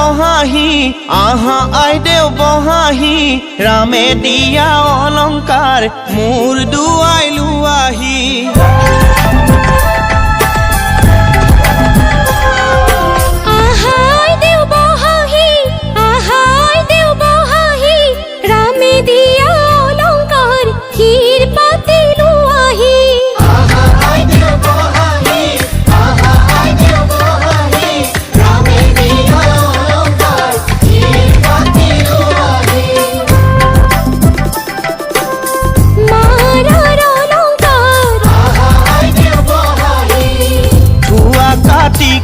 বহাহি আহা আইদেউ বহাহি ৰামে দিয়া অলংকাৰ মোৰ দুৱাই লোৱাহি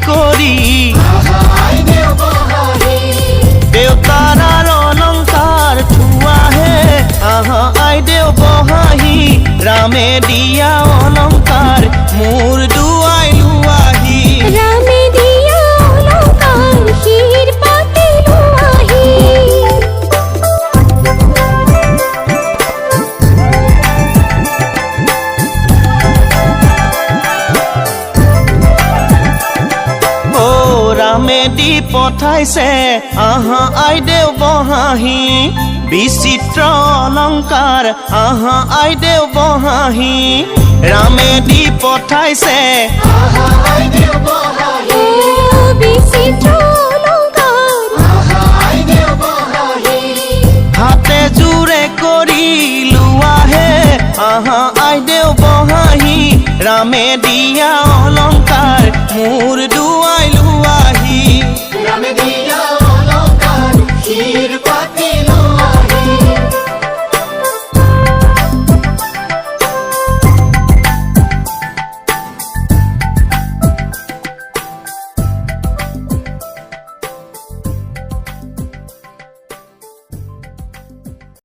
কৰি দেউতাৰাৰ অলংকাৰ থোৱাহে আহা আইদেউ বহাহি ৰামে দিয়া অলংকাৰ মোৰ দুৱাই লোৱাহি ৰামে দিয়া অলংকাৰ শিৰ পাতি লোৱাহি ৰামে দি পঠাইছে আহা আইদেউ বহাহি বিচিত্ৰ অলংকাৰ আহা আইদেউ বহাহি ৰামে দি পঠাইছে আহা আইদেউ বহাহি বিচিত্ৰ অলংকাৰ আহা আইদেউ বহাহি হাতে জোৰে কৰি লোৱাহে আহা আইদেউ বহাহি ৰামে দিয়া অলংকাৰ মোৰ